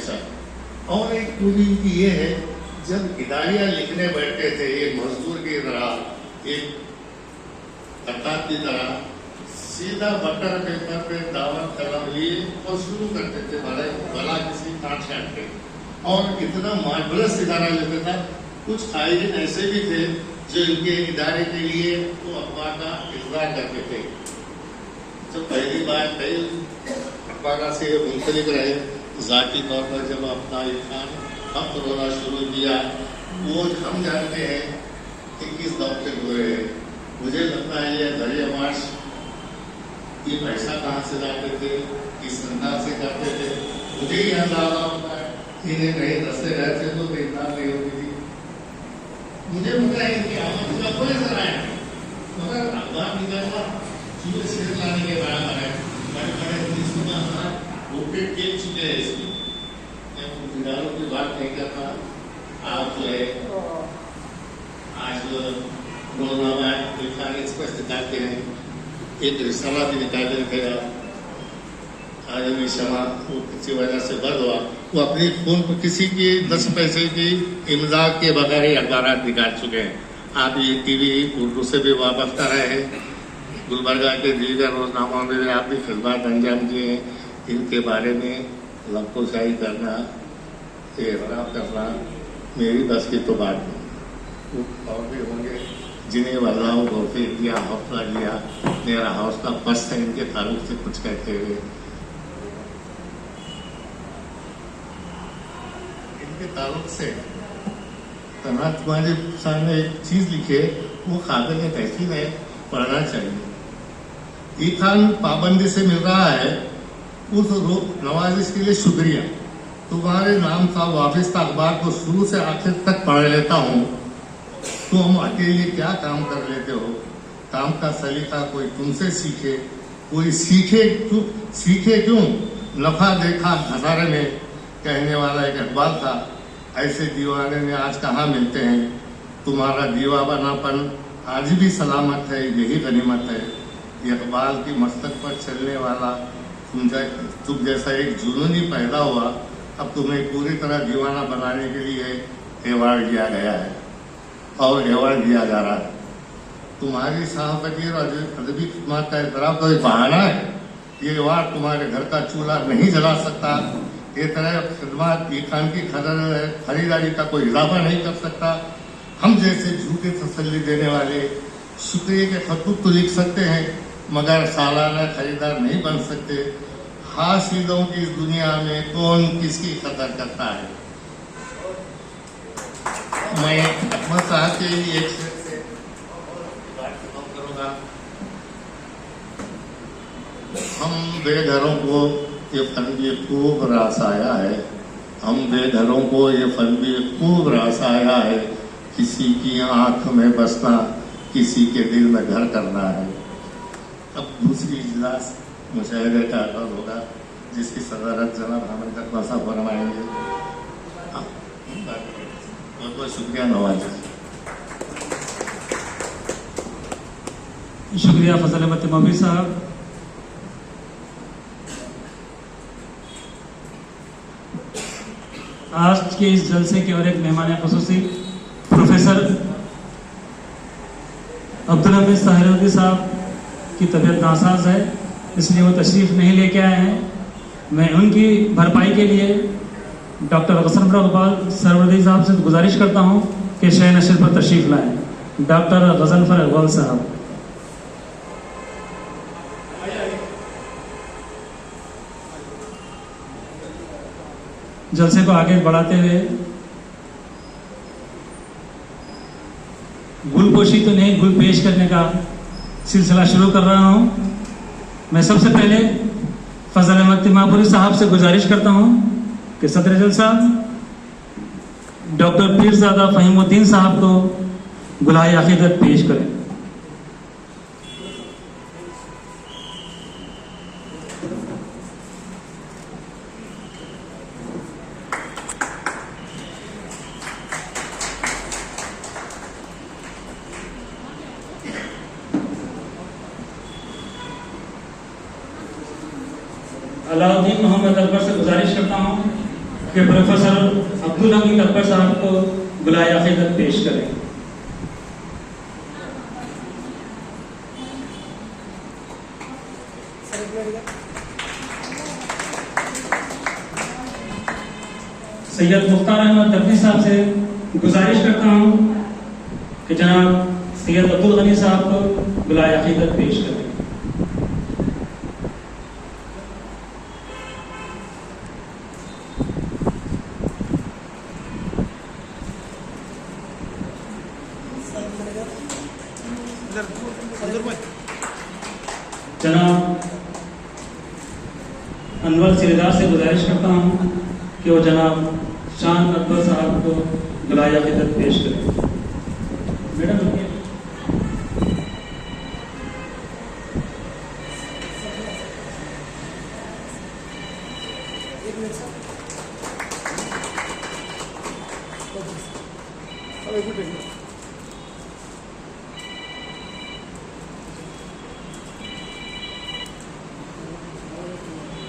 हमेशा। और एक खूबी इनकी ये है, जब इदारिया लिखने बैठते थे एक मजदूर की तरह, एक कतार की तरह, सीधा बटर पेपर पे दावत कलम लिए और शुरू करते थे भला किसी काट पे। और इतना मार्वलस इदारा लेता था। कुछ आयोजन ऐसे भी थे जो इनके इदारे के लिए वो अखबार का इंतजार करते थे। जब पहली बार कई अखबार से मुंसलिक रहे, जाती तौर पर जब अपना ये काम रोना शुरू किया, वो हम जानते हैं कि किस दौर से हुए हैं। मुझे लगता है ये दरिया मार्च ये पैसा कहाँ से लाते थे, किस अंदाज से करते थे, मुझे ही अंदाजा होता है। इन्हें कहीं दस्ते रहते तो इतना नहीं होती थी। मुझे पता है कि आमद का कोई जरा है, मगर अखबार निकालना चूहे से लाने के बराबर है। बड़े वोटेड खेल चुके हैं इसमें, मैं की बात नहीं करता। आप जो है आज रोजनामा इरफान एक्सप्रेस निकालते हैं, एक रिसाला भी निकालने गया आज भी क्षमा वो किसी वजह से बंद हुआ। वो अपनी फोन पर किसी की 10 पैसे की इमदाद के बगैर ही अखबार निकाल चुके हैं। आप ये टीवी उर्दू से भी वाबस्ता रहे हैं, गुलबर्गा के दीगर रोजनामा में भी आप भी खिदमत अंजाम दिए हैं। इनके बारे में लफ्ज़ोशाही करना, एहतराम करना मेरी बस की तो बात नहीं। और भी होंगे जिन्हें अल्लाह तौफीक दिया, हौसला दिया। मेरा हौसला बस है इनके ताल्लुक से कुछ कहते हुए। इनके ताल्लुक से तना तुम्हारे सामने एक चीज लिखे, वो काबिल तहसीन है, पढ़ना चाहिए। ई खान पाबंदी से मिल रहा है, उस नवाजिश के लिए शुक्रिया। तुम्हारे नाम का वाबस्ता अखबार को शुरू से आखिर तक पढ़ लेता हूँ। तुम अकेले क्या काम कर लेते हो, काम का सलीका कोई तुमसे सीखे, कोई सीखे क्यों, नफा देखा घसारे में, कहने वाला एक अखबार था। ऐसे दीवाने में आज कहाँ मिलते हैं। तुम्हारा दीवानापन आज भी सलामत है, यही गनीमत है। ये अखबार की मस्तक पर चलने वाला तुम जैसा एक जुनूनी पैदा हुआ, अब तुम्हें पूरी तरह दीवाना बनाने के लिए अवार्ड दिया गया है और अवार्ड दिया जा रहा है। तुम्हारी सहाफती और अदबी खिदमत का एतराफ तो एक बहाना है। ये अवार्ड तुम्हारे घर का चूल्हा नहीं जला सकता। ये तरह खिदमत ई खान की खरीदारी का कोई इजाफा नहीं कर सकता। हम जैसे झूठे तसल्ली देने वाले शुक्रिया के खतूत तो लिख सकते हैं, मगर सालाना खरीदार नहीं बन सकते। हासिलों की इस दुनिया में कौन किसकी कदर करता है। मैं अहमद साहब के लिए एक से बात करूंगा। हम बेघरों को ये फन भी खूब रासाया है, हम बेघरों को ये फन भी खूब रासाया है। किसी की आंख में बसना, किसी के दिल में घर करना है। अब दूसरी इजलास मुशाहिदे का आगाज होगा, जिसकी सदारत जनाब हामिद अकबर साहब फरमाएंगे। बहुत बहुत शुक्रिया नवाज। शुक्रिया फजल अहमद तिमोमी साहब। आज के इस जलसे के और एक मेहमान खुसूसी प्रोफेसर अब्दुल हमीद साहिरुद्दीन साहब की तबीयत नासाज है, इसलिए वो तशरीफ नहीं लेके आए हैं। मैं उनकी भरपाई के लिए डॉक्टर गजनफर इकबाल सरवर्दी साहब से गुजारिश करता हूं कि शह नशर पर तशरीफ लाएं। डॉक्टर गजनफर इकबाल साहब। जलसे को आगे बढ़ाते हुए गुलपोशी तो नहीं, गुल पेश करने का सिलसिला शुरू कर रहा हूं। मैं सबसे पहले फजल अहमद तिमापुरी साहब से गुजारिश करता हूं कि सदर जलसा डॉक्टर पीरजादा फहीमुद्दीन साहब को गुलाए अकीदत पेश करें। अलाउद्दीन मोहम्मद अकबर से गुजारिश करता हूं कि प्रोफेसर अब्दुल हमीद अकबर साहब को बुलाए अकीदत पेश करें। सैयद मुख्तार अहमद दर्दी साहब से गुजारिश करता हूं कि जनाब सैयद अब्दुल गनी साहब को बुलाए अकीदत पेश करें। जनाब अनवर सिरदार से गुजारिश करता हूं कि वो जनाब शान अकबर साहब को बुलाए अकीदत पेश करें। मैडम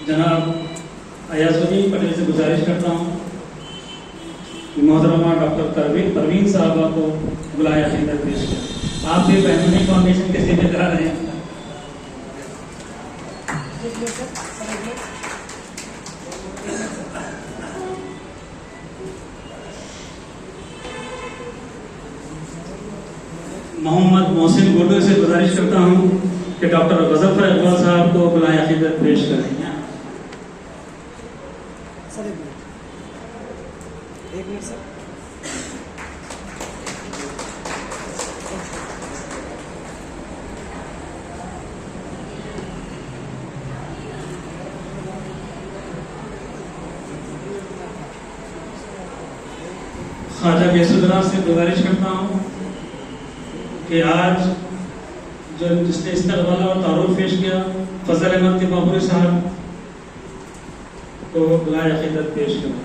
जनाब अयाजुद्दीन पटेल से गुजारिश करता हूँ कि मोहतरमा डॉक्टर परवीन साहबा को बुलाए अकीदत पेश करें। आप भी बैनुनी फाउंडेशन के जिम्मेदार हैं। मोहम्मद मोहसिन गोडो से गुजारिश करता हूँ कि डॉक्टर गजफर इकबाल साहब को बुलाए अकीदत पेश करें। एक मिनट सर। ख्वाजा बेसुदरा से गुजारिश करता हूँ कि आज जो जिसने इस्तकबाल और तारुफ पेश किया फजल अहमद तिबापुरी साहब को बुलाए अकीदत पेश करें।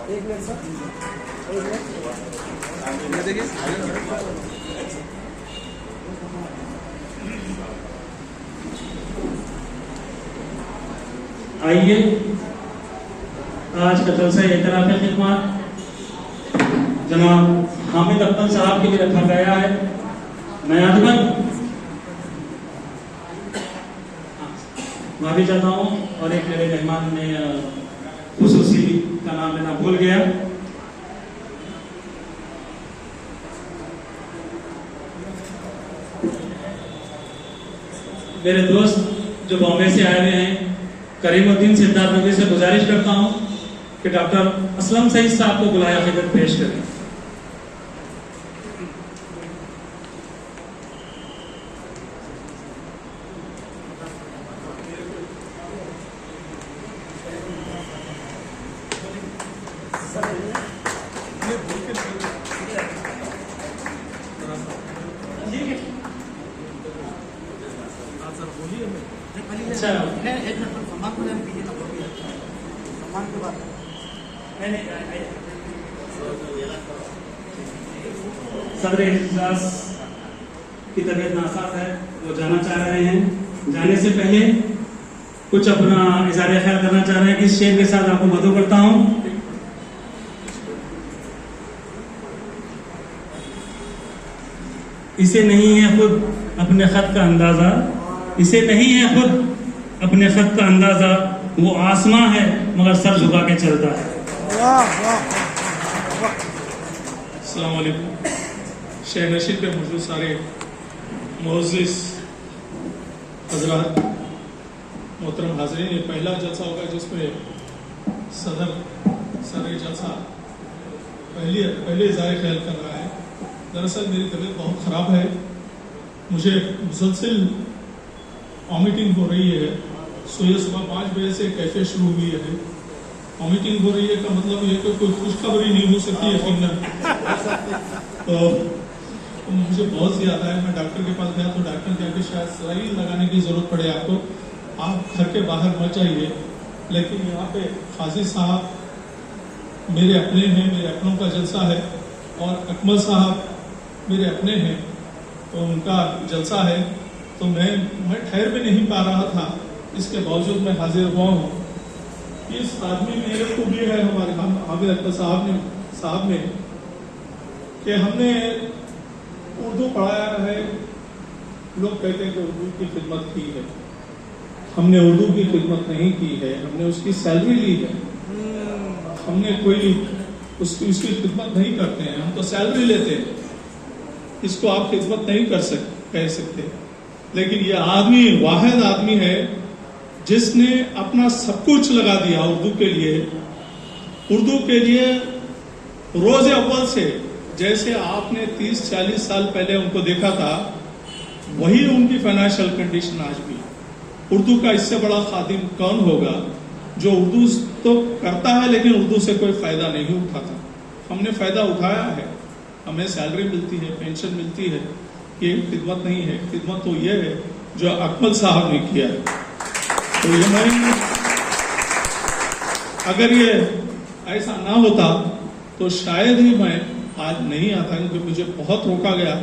एक मिनट सर, एक मिनट देखिए। आइए आज का जलसा एतराफ़ खिदमत जनाब हामिद अब्दुल साहब के लिए रखा गया है। मैं अदबन माफी चाहता हूँ और एक मेरे मेहमान ने खुसूसी का नाम लेना भूल गया। मेरे दोस्त जो बॉम्बे से आए हुए हैं करीमुद्दीन सिद्धार्थ नबी से गुजारिश करता हूं कि डॉक्टर असलम सईद साहब को बुलाए अकीदत पेश करें। अच्छा सम्मान के बाद सदर इजलास की तबीयत नासाज है, वो जाना चाह रहे हैं। जाने से पहले कुछ अपना इज़हार ख्याल करना चाह रहे हैं। इस शेर के साथ आपको मदऊ करता हूँ। इसे नहीं है खुद अपने खत का अंदाजा, इसे नहीं है खुद अपने खत का अंदाजा, वो आसमां है मगर सर झुका के चलता है। अस्सलाम वालेकुम। शेख नशीर पे मौजूद सारे मोअज़्ज़िज़ हज़रात, मोहतरम हाज़रीन, ये पहला जलसा होगा जिसमें सदर जलसा पहले इज़हार ख्याल कर रहा है। दरअसल मेरी तबीयत बहुत ख़राब है, मुझे मुसलसल वॉमिटिंग हो रही है। सुबह 5 बजे से कैफे शुरू हुई है। वॉमिटिंग हो रही है का मतलब ये कि कोई खुशखबरी नहीं हो सकती यकीनन। तो मुझे बहुत ज़्यादा है। मैं डॉक्टर के पास गया तो डॉक्टर कहा कि शायद सलाइन लगाने की ज़रूरत पड़े आपको, आप घर के बाहर मत जाइए। लेकिन यहाँ पे काजी साहब मेरे अपने हैं, मेरे अपनों का जलसा है, और अकमल साहब मेरे अपने हैं तो उनका जलसा है। तो मैं ठहर भी नहीं पा रहा था, इसके बावजूद मैं हाजिर हुआ हूँ। इस आदमी में एक खूबी है हमारे हामिद अकबर साहब ने कि हमने उर्दू पढ़ाया है। लोग कहते हैं कि उर्दू की खिदमत की है, हमने उर्दू की खिदमत नहीं की है, हमने उसकी सैलरी ली है। हमने कोई उसकी खिदमत नहीं करते हैं, हम तो सैलरी लेते हैं। इसको आप खिदमत नहीं कह सकते। लेकिन ये आदमी वाहिद आदमी है जिसने अपना सब कुछ लगा दिया उर्दू के लिए। रोज अव्वल से, जैसे आपने 30-40 साल पहले उनको देखा था, वही उनकी फाइनेंशियल कंडीशन आज भी। उर्दू का इससे बड़ा खादिम कौन होगा जो उर्दू तो करता है लेकिन उर्दू से कोई फायदा नहीं उठाता। हमने फायदा उठाया है, हमें सैलरी मिलती है, पेंशन मिलती है। ये खिदमत नहीं है। खिदमत तो ये है जो अकमल साहब ने किया है। तो ये मैं, अगर ये ऐसा ना होता तो शायद ही मैं आज नहीं आता, क्योंकि मुझे बहुत रोका गया।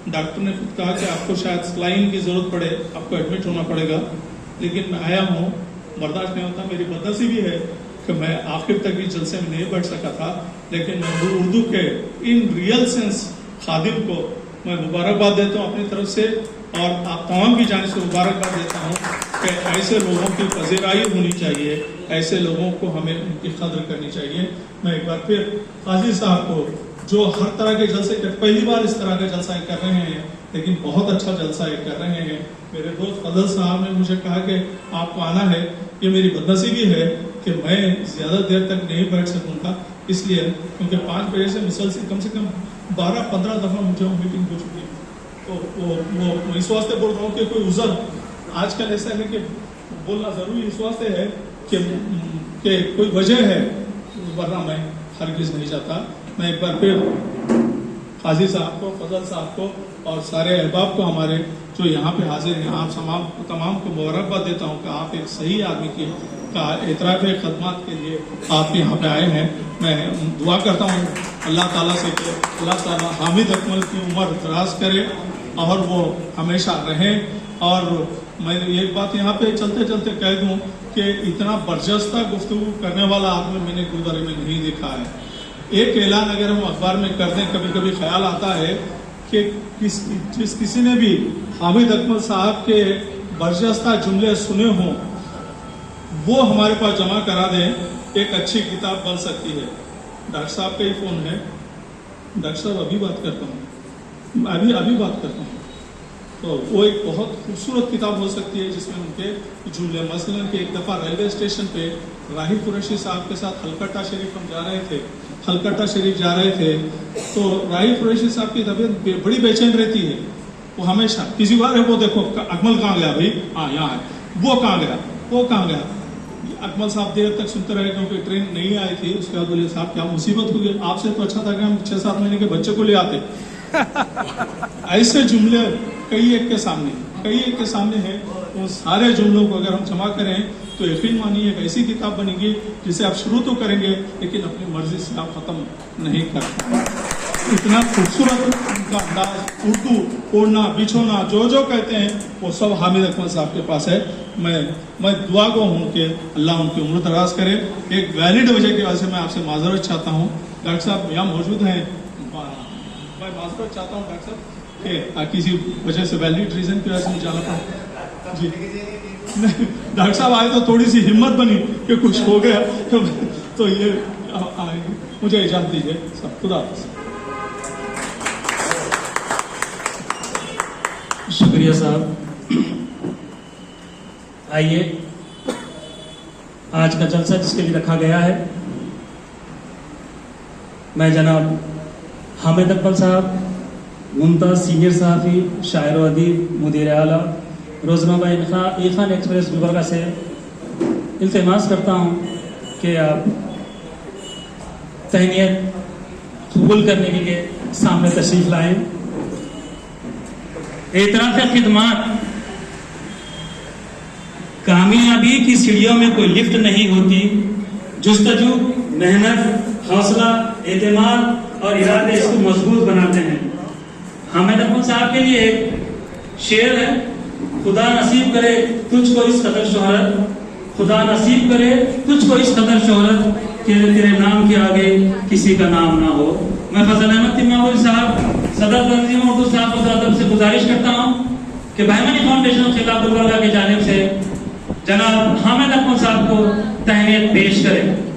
डॉक्टर ने खुद कहा कि आपको शायद सलाइन की जरूरत पड़े, आपको एडमिट होना पड़ेगा। लेकिन मैं आया हूँ, बर्दाश्त नहीं होता। मेरी बदनसीबी है कि मैं आखिर तक भी जलसे में नहीं बैठ सका था। लेकिन मैं उर्दू के इन रियल सेंस खादिम को मैं मुबारकबाद देता हूँ अपनी तरफ से, और आप तमाम की जानिब से मुबारकबाद देता हूँ कि ऐसे लोगों की पजीराई होनी चाहिए, ऐसे लोगों को हमें उनकी कदर करनी चाहिए। मैं एक बार फिर काजी साहब को, जो हर तरह के जलसे कर, पहली बार इस तरह का जलसा कर रहे हैं, लेकिन बहुत अच्छा जलसा कर रहे हैं। मेरे दोस्त फजल साहब ने मुझे कहा कि आपको आना है। ये मेरी बदनसीबी है कि मैं ज्यादा देर तक नहीं बैठ सकूंगा, इसलिए क्योंकि 5 बजे से मुसलसल कम से कम 12-15 दफा मुझे मीटिंग हो चुकी है। तो वो इस वास्ते बोल रहा हूँ कि कोई उज़र आजकल ऐसा है कि बोलना जरूरी इस वास्ते है कि कोई वजह है, वरना मैं हरगिज नहीं जाता। मैं एक बार फिर काजी साहब को, फजल साहब को और सारे अहबाब को हमारे जो यहाँ पे हाजिर हैं, आप तमाम को मुबारकबाद देता हूँ कि आप एक सही आदमी का एतराफ़ खदमात के लिए आप यहाँ पे आए हैं। मैं दुआ करता हूँ अल्लाह ताला से कि अल्लाह ताला हामिद अकमल की उम्र दराज करे और वो हमेशा रहें। और मैं एक बात यहाँ पे चलते चलते कह दूँ कि इतना बर्जस्ता गुफ्तगू करने वाला आदमी मैंने गुरुद्वारे में नहीं देखा है। एक ऐलान अगर हम अखबार में कर दें, कभी कभी ख्याल आता है कि किसी ने भी हामिद अकमल साहब के बर्जस्ता जुमले सुने हों, वो हमारे पास जमा करा दें, एक अच्छी किताब बन सकती है। डॉक्टर साहब का ही फोन है। डॉक्टर साहब अभी बात करता हूँ, अभी बात करता हूँ। तो वो एक बहुत खूबसूरत किताब हो सकती है जिसमें उनके जुमले, मसलन कि एक दफ़ा रेलवे स्टेशन पे राहिब कुरैशी साहब के साथ हलकट्टा शरीफ हम जा रहे थे, हलकट्टा शरीफ जा रहे थे, तो राहिब कुरैशी साहब की तबीयत बड़ी बेचैन रहती है। वो हमेशा किसी बार है, वो देखो अकमल कहाँ गया भाई, हाँ यहाँ है, वो कहाँ गया। अकमल साहब देर तक सुनते रहे क्योंकि ट्रेन नहीं आई थी। उसके बाद बोले साहब क्या मुसीबत हो गई, आपसे तो अच्छा था कि हम 6-7 महीने के बच्चे को ले आते। ऐसे जुमले कई एक के सामने है। वो सारे जुमलों को अगर हम जमा करें तो यकीन मानिए एक ऐसी किताब बनेगी जिसे आप शुरू तो करेंगे लेकिन अपनी मर्जी से आप खत्म नहीं कर पाएंगे। इतना खूबसूरत उनका अंदाज, उर्दू, ओढ़ना बिछोना, जो कहते हैं वो सब हामिद अकमल साहब के पास है। मैं दुआ को हूँ कि अल्लाह उनकी उम्र दराज करे। एक वैलिड वजह की वजह से मैं आपसे माजरत चाहता हूँ। डॉक्टर साहब यहाँ मौजूद हैं, मैं माजरत चाहता हूँ डॉक्टर साहब कि किसी वजह से वैलिड रीजन की वजह से मुझे जाना पड़ा। जी डॉक्टर साहब आए तो थोड़ी सी हिम्मत बनी कि कुछ हो गया तो ये मुझे इजाजत दीजिए। सब खुदा शुक्रिया साहब। आइए आज का जलसा जिसके लिए रखा गया है, मैं जनाब हामिद अकमल साहब, मुमताज़ सीनियर सहाफ़ी, शायर व अदीब, मुदीर आला रोज़नामा इरफान एक्सप्रेस गुलबर्गा से इल्तिमास करता हूँ कि आप तहनीत कबूल करने के लिए सामने तशरीफ़ लाएं। एतराफ़ खिदमात, कामयाबी की सीढ़ियों में कोई लिफ्ट नहीं होती, जुस्तजू, मेहनत, हौसला, एतमाद और इरादे इसको मजबूत बनाते हैं। हामिद अकमल साहब के लिए एक शेर है खुदा नसीब करे तुझको इस कदर शोहरत, खुदा नसीब करे तुझको इस कदर शोहरत कि तेरे नाम के आगे किसी का नाम ना हो। मैं फजल अहमद तिम्मापुरी साहब, सदर तंजीम उर्दू साहब को अदब से गुजारिश करता हूँ कि बहमनी फाउंडेशन खिलाफुल वर्गा की जानिब से जनाब हामिद अकमल साहब को तहनीत पेश करें।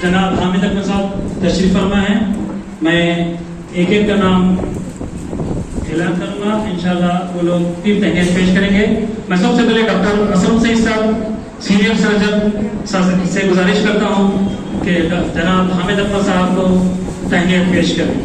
जनाब हामिद अकमल साहब तशरीफ फरमा है। मैं एक एक का नाम ऐलान करूंगा, इंशाल्लाह वो लोग 3 तहनीत पेश करेंगे। मैं सबसे पहले डॉक्टर असलम सईद साहब सीनियर सर्जन से गुजारिश करता हूं कि जनाब हामिद अकमल साहब को तहनीत पेश करें।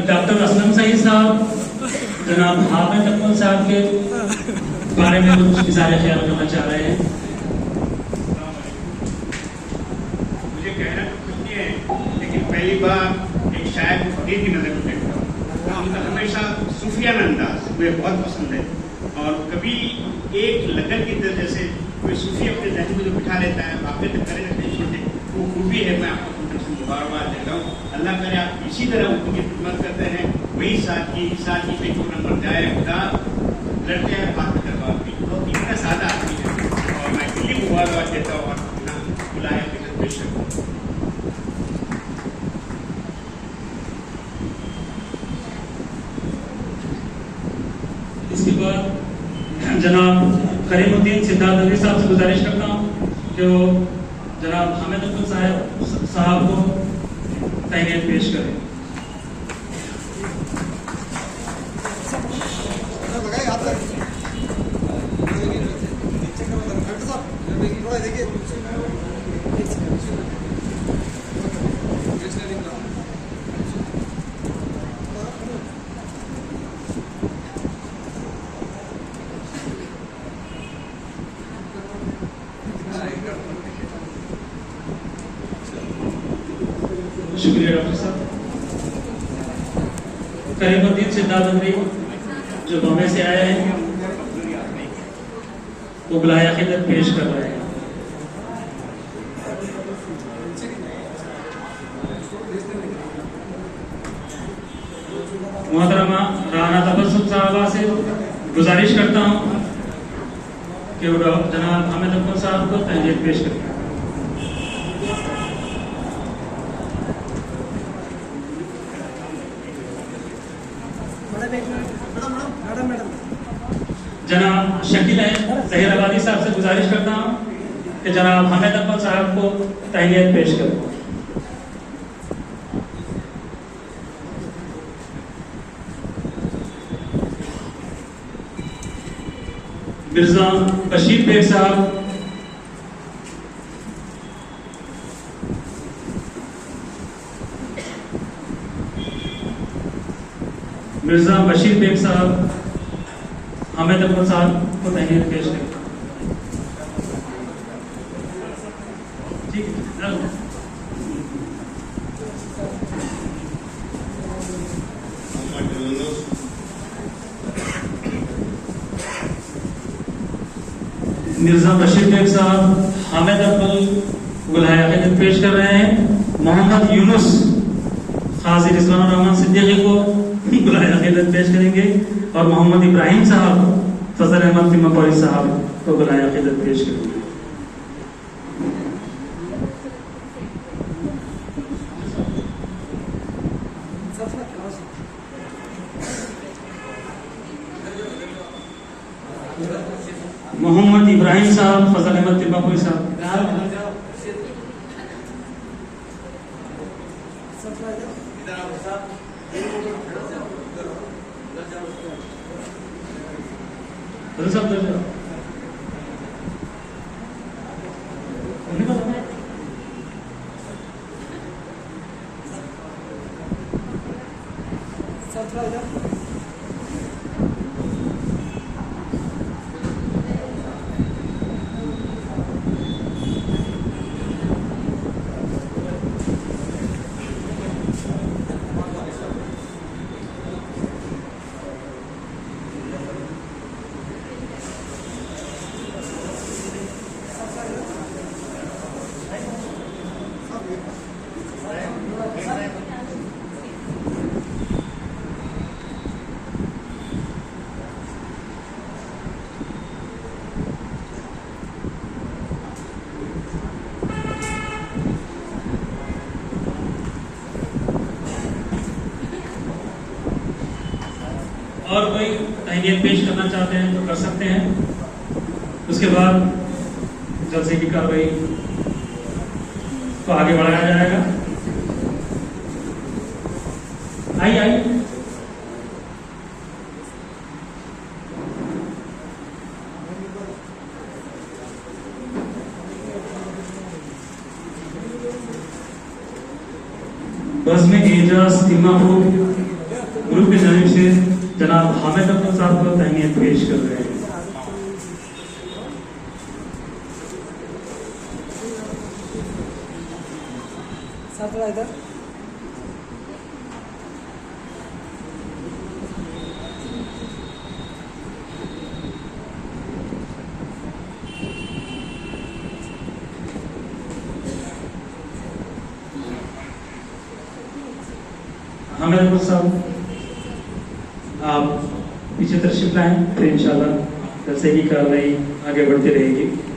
डॉक्टर असलम सईद साहब जनाब हामिद अकमल साहब के बारे में कुछ इज़हार ख्याल करना चाह रहे हैं। मुझे कहना तो कुछ नहीं है, लेकिन पहली बार एक शायर को फकीर की नजर में देखता हूँ। उनका हमेशा सूफियाना अंदाज मुझे बहुत पसंद है, और कभी एक लगन की तरह जैसे कोई सूफी अपने जहन में जो बिठा लेता है, वाक़ई तक करे नहीं छोटे, वो खूबी है। मैं आपको मुबारकबाद देता हूँ। अल्लाह करे आप इसी तरह उनकी खिदमत करते हैं। वही साथी पे जो नंबर जाए खुदा लड़ते हैं बात करवा भी, तो इतना सादा आदमी है, और मैं दिल्ली मुबारकबाद देता हूँ और बुलाया बेशक। इसके बाद जनाब करीमुद्दीन सिद्धार्थ अली साहब से गुजारिश करता हूँ कि वो जनाब हामिद अकमल साहब को तहनीत पेश करें। शुक्रिया डॉक्टर साहब। करीमुद्दीन सिद्धार्थ अली जो बॉम्बे से आए हैं वो बुलाया खिदमत पेश कर रहे हैं। मोहतरमा राना तबस्सुम साहबा से गुजारिश करता हूँ कि वो जनाब हामिद अकमल साहब को तहनीत पेश करें। जनाब शकील जहीराबादी साहब से गुजारिश करता हूँ कि जनाब हामिद अकमल साहब को तहनीत पेश करें। मिर्जा बशीर बेग साहब, मिर्जा बशीर बेग साहब हामिद अकमल साहब को तहनीत पेश करें। ठीक है। मिर्जा बशीर बेग साहब हामिद अब्दुल गुलाया अकीदत पेश कर रहे हैं। मोहम्मद यूनुस काजी रिजवान रहमान सिद्दीकी को गुलाया अकीदत पेश करेंगे और मोहम्मद इब्राहिम साहब फजल अहमद तिम्मापुरी साहब को गुलाया अकीदत पेश करेंगे। मोहम्मद इब्राहिम साहब फजल अहमद तिम्मापुरी साहब और कोई तहनीत पेश करना चाहते हैं तो कर सकते हैं। उसके बाद जलसे की कार्रवाई को आगे बढ़ाया जाएगा। आइए बस में एजाज तिम्मापुर ग्रुप की जानिब से जनाब हामिद अब्दुल साहब को तहनीत पेश कर रहे हैं। हामिद अब्दुल साहब आप पीछे तशरीफ लाएं, फिर इंशाल्लाह जलसे की कार्रवाई आगे बढ़ती रहेगी।